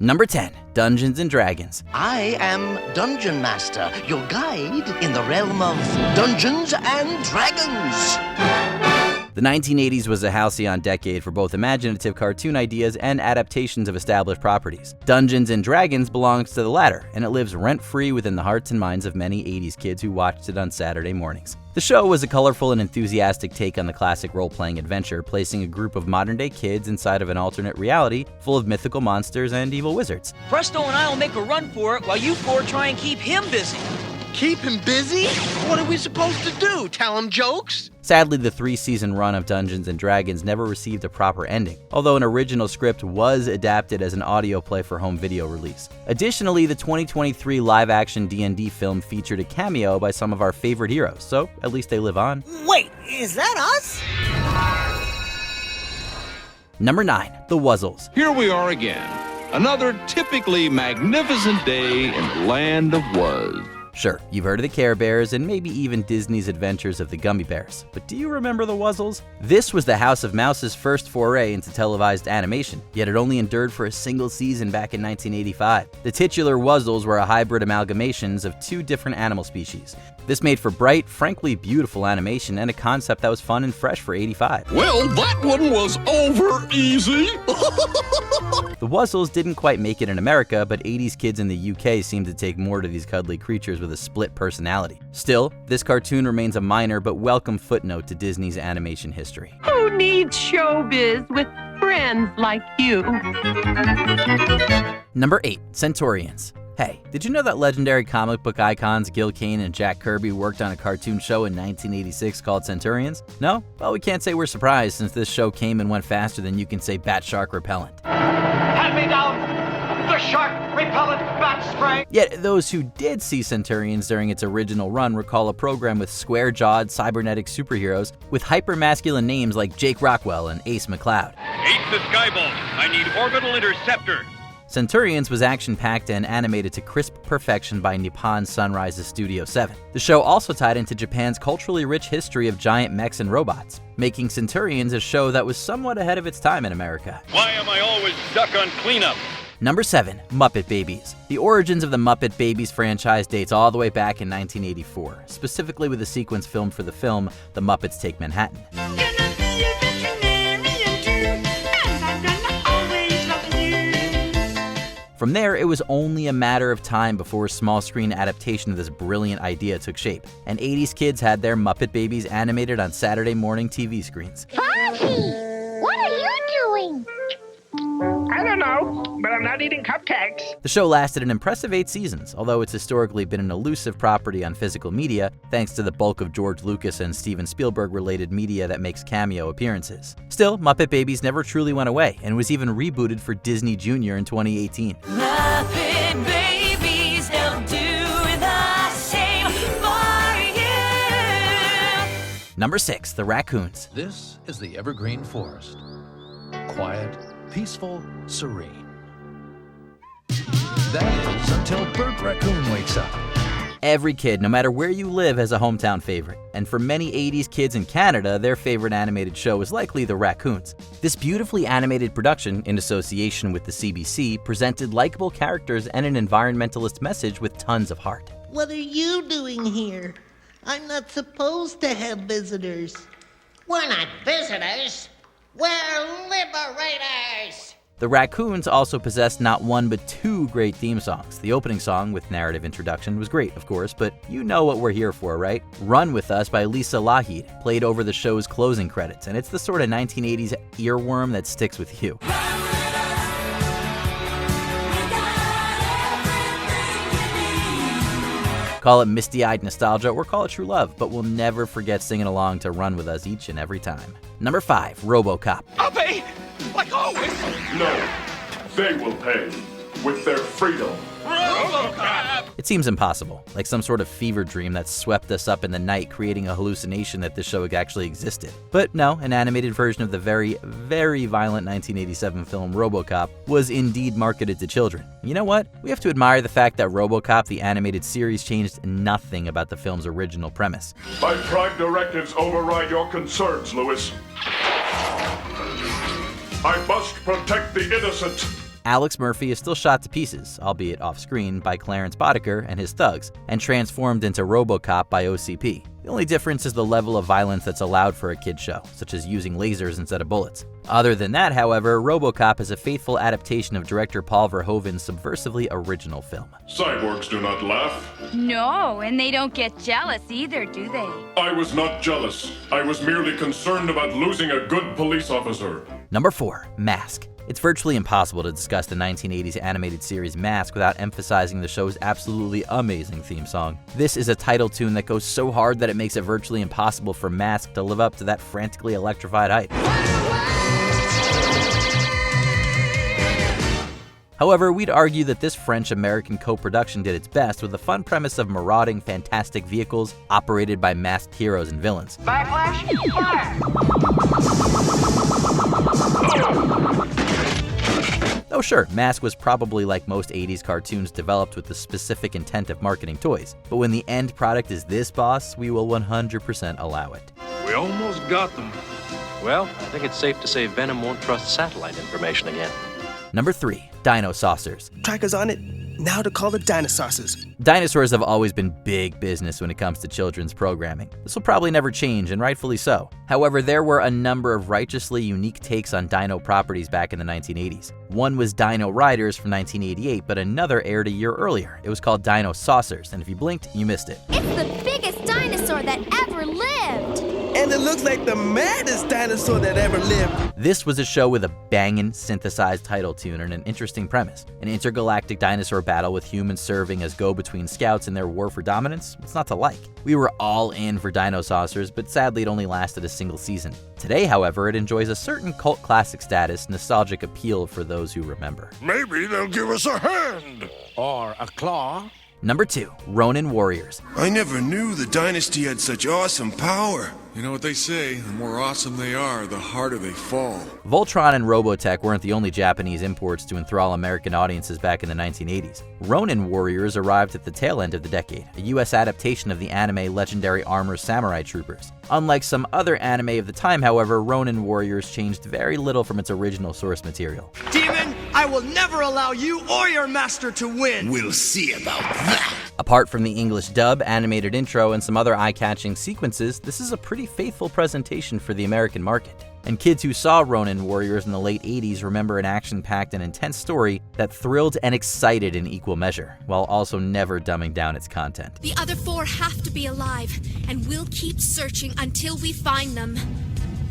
Number 10. Dungeons and Dragons. I am Dungeon Master, your guide in the realm of Dungeons and Dragons. The 1980s was a halcyon decade for both imaginative cartoon ideas and adaptations of established properties. Dungeons and Dragons belongs to the latter, and it lives rent-free within the hearts and minds of many 80s kids who watched it on Saturday mornings. The show was a colorful and enthusiastic take on the classic role-playing adventure, placing a group of modern-day kids inside of an alternate reality full of mythical monsters and evil wizards. Presto and I will make a run for it while you four try and keep him busy. Keep him busy? What are we supposed to do? Tell him jokes? Sadly, the 3-season run of Dungeons & Dragons never received a proper ending, although an original script was adapted as an audio play for home video release. Additionally, the 2023 live-action D&D film featured a cameo by some of our favorite heroes, so at least they live on. Wait, is that us? Number 9. The Wuzzles. Here we are again. Another typically magnificent day in the land of Wuz. Sure, you've heard of the Care Bears and maybe even Disney's Adventures of the Gummy Bears, but do you remember the Wuzzles? This was the House of Mouse's first foray into televised animation, yet it only endured for a single season back in 1985. The titular Wuzzles were a hybrid amalgamations of 2 different animal species. This made for bright, frankly beautiful animation and a concept that was fun and fresh for 85. Well, that one was over easy. The Wuzzles didn't quite make it in America, but 80s kids in the UK seemed to take more to these cuddly creatures with a split personality. Still, this cartoon remains a minor but welcome footnote to Disney's animation history. Who needs showbiz with friends like you? Number 8. Centurions. Hey, did you know that legendary comic book icons Gil Kane and Jack Kirby worked on a cartoon show in 1986 called Centurions? No? Well, we can't say we're surprised since this show came and went faster than you can say bat shark repellent. Hand me down the shark repellent bat spray! Yet those who did see Centurions during its original run recall a program with square-jawed cybernetic superheroes with hyper-masculine names like Jake Rockwell and Ace McCloud. Ace the Skybolt, I need orbital interceptor. Centurions was action-packed and animated to crisp perfection by Nippon Sunrise's Studio 7. The show also tied into Japan's culturally rich history of giant mechs and robots, making Centurions a show that was somewhat ahead of its time in America. Why am I always stuck on cleanup? Number 7. Muppet Babies. The origins of the Muppet Babies franchise dates all the way back in 1984, specifically with a sequence filmed for the film The Muppets Take Manhattan. From there, it was only a matter of time before a small-screen adaptation of this brilliant idea took shape, and 80s kids had their Muppet Babies animated on Saturday morning TV screens. Froggy, what are you doing? I don't know, but I'm not eating cupcakes. The show lasted an impressive 8 seasons, although it's historically been an elusive property on physical media, thanks to the bulk of George Lucas and Steven Spielberg-related media that makes cameo appearances. Still, Muppet Babies never truly went away, and was even rebooted for Disney Junior in 2018. Muppet Babies, they'll do the same for you. Number 6. The Raccoons. This is the evergreen forest. Quiet, peaceful, serene. That is until Bert Raccoon wakes up. Every kid, no matter where you live, has a hometown favorite. And for many 80s kids in Canada, their favorite animated show is likely The Raccoons. This beautifully animated production, in association with the CBC, presented likable characters and an environmentalist message with tons of heart. What are you doing here? I'm not supposed to have visitors. We're not visitors. We're liberators! The Raccoons also possessed not one but 2 great theme songs. The opening song, with narrative introduction, was great, of course, but you know what we're here for, right? Run With Us by Lisa Lahid played over the show's closing credits, and it's the sort of 1980s earworm that sticks with you. Call it misty-eyed nostalgia or call it true love, but we'll never forget singing along to Run With Us each and every time. Number 5. RoboCop. I'll pay, like always. No, they will pay with their freedom. RoboCop! It seems impossible, like some sort of fever dream that swept us up in the night, creating a hallucination that this show actually existed. But no, an animated version of the very, very violent 1987 film RoboCop was indeed marketed to children. You know what? We have to admire the fact that RoboCop, the animated series, changed nothing about the film's original premise. My prime directives override your concerns, Lewis. I must protect the innocent. Alex Murphy is still shot to pieces, albeit off-screen, by Clarence Boddicker and his thugs, and transformed into RoboCop by OCP. The only difference is the level of violence that's allowed for a kid's show, such as using lasers instead of bullets. Other than that, however, RoboCop is a faithful adaptation of director Paul Verhoeven's subversively original film. Cyborgs do not laugh. No, and they don't get jealous either, do they? I was not jealous. I was merely concerned about losing a good police officer. Number 4. Mask. It's virtually impossible to discuss the 1980s animated series Mask without emphasizing the show's absolutely amazing theme song. This is a title tune that goes so hard that it makes it virtually impossible for Mask to live up to that frantically electrified hype. However, we'd argue that this French-American co-production did its best with a fun premise of marauding, fantastic vehicles operated by masked heroes and villains. Backlash, fire! Oh sure, Mask was probably like most 80s cartoons developed with the specific intent of marketing toys, but when the end product is this boss, we will 100% allow it. We almost got them. Well, I think it's safe to say Venom won't trust satellite information again. Number 3. Dino Saucers. Trackers on it, now to call it Dino Saucers. Dinosaurs have always been big business when it comes to children's programming. This will probably never change, and rightfully so. However, there were a number of righteously unique takes on dino properties back in the 1980s. One was Dino Riders from 1988, but another aired a year earlier. It was called Dino Saucers, and if you blinked, you missed it. It's the biggest dinosaur that ever lived. And it looks like the maddest dinosaur that ever lived. This was a show with a bangin' synthesized title tune and an interesting premise. An intergalactic dinosaur battle with humans serving as go-between scouts in their war for dominance? What's not to like? We were all in for Dino Saucers, but sadly it only lasted a single season. Today, however, it enjoys a certain cult classic status, nostalgic appeal for those who remember. Maybe they'll give us a hand. Or a claw. Number 2. Ronin Warriors. I never knew the dynasty had such awesome power. You know what they say, the more awesome they are, the harder they fall. Voltron and Robotech weren't the only Japanese imports to enthrall American audiences back in the 1980s. Ronin Warriors arrived at the tail end of the decade, a US adaptation of the anime Legendary Armor Samurai Troopers. Unlike some other anime of the time, however, Ronin Warriors changed very little from its original source material. Demon, I will never allow you or your master to win! We'll see about that! Apart from the English dub, animated intro, and some other eye-catching sequences, this is a pretty faithful presentation for the American market. And kids who saw Ronin Warriors in the late 80s remember an action-packed and intense story that thrilled and excited in equal measure, while also never dumbing down its content. The other 4 have to be alive, and we'll keep searching until we find them.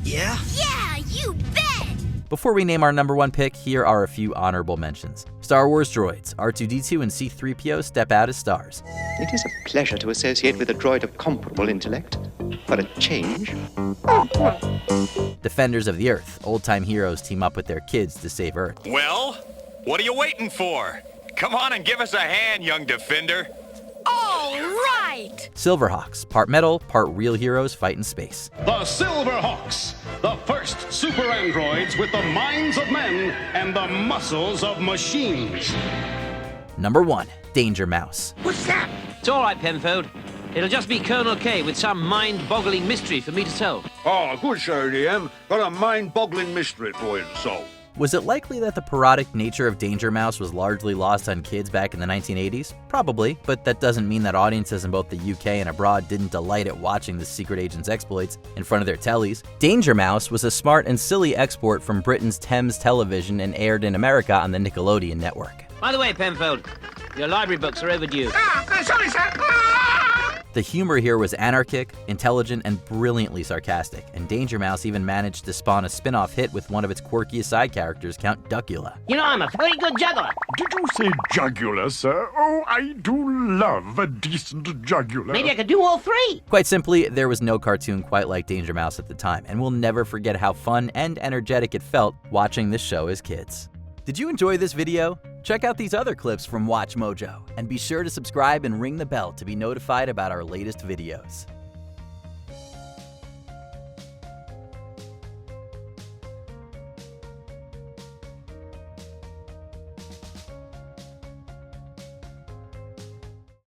Yeah? Yeah, you bet! Before we name our number 1 pick, here are a few honorable mentions. Star Wars droids, R2-D2 and C-3PO step out as stars. It is a pleasure to associate with a droid of comparable intellect. For a change. Defenders of the Earth, old-time heroes team up with their kids to save Earth. Well, what are you waiting for? Come on and give us a hand, young defender. All right! Silverhawks, part metal, part real heroes fight in space. The Silverhawks, the first super androids with the minds of men and the muscles of machines. Number 1, Danger Mouse. What's that? It's all right, Penfold. It'll just be Colonel K with some mind-boggling mystery for me to solve. Oh, good show, DM. Got a mind-boggling mystery for you to solve. Was it likely that the parodic nature of Danger Mouse was largely lost on kids back in the 1980s? Probably, but that doesn't mean that audiences in both the UK and abroad didn't delight at watching the secret agent's exploits in front of their tellies. Danger Mouse was a smart and silly export from Britain's Thames Television and aired in America on the Nickelodeon network. By the way, Penfold, your library books are overdue. Sorry, sir. The humor here was anarchic, intelligent, and brilliantly sarcastic, and Danger Mouse even managed to spawn a spin-off hit with one of its quirkiest side characters, Count Duckula. You know, I'm a very good juggler. Did you say jugular, sir? Oh, I do love a decent jugular. Maybe I could do all 3. Quite simply, there was no cartoon quite like Danger Mouse at the time, and we'll never forget how fun and energetic it felt watching this show as kids. Did you enjoy this video? Check out these other clips from Watch Mojo, and be sure to subscribe and ring the bell to be notified about our latest videos.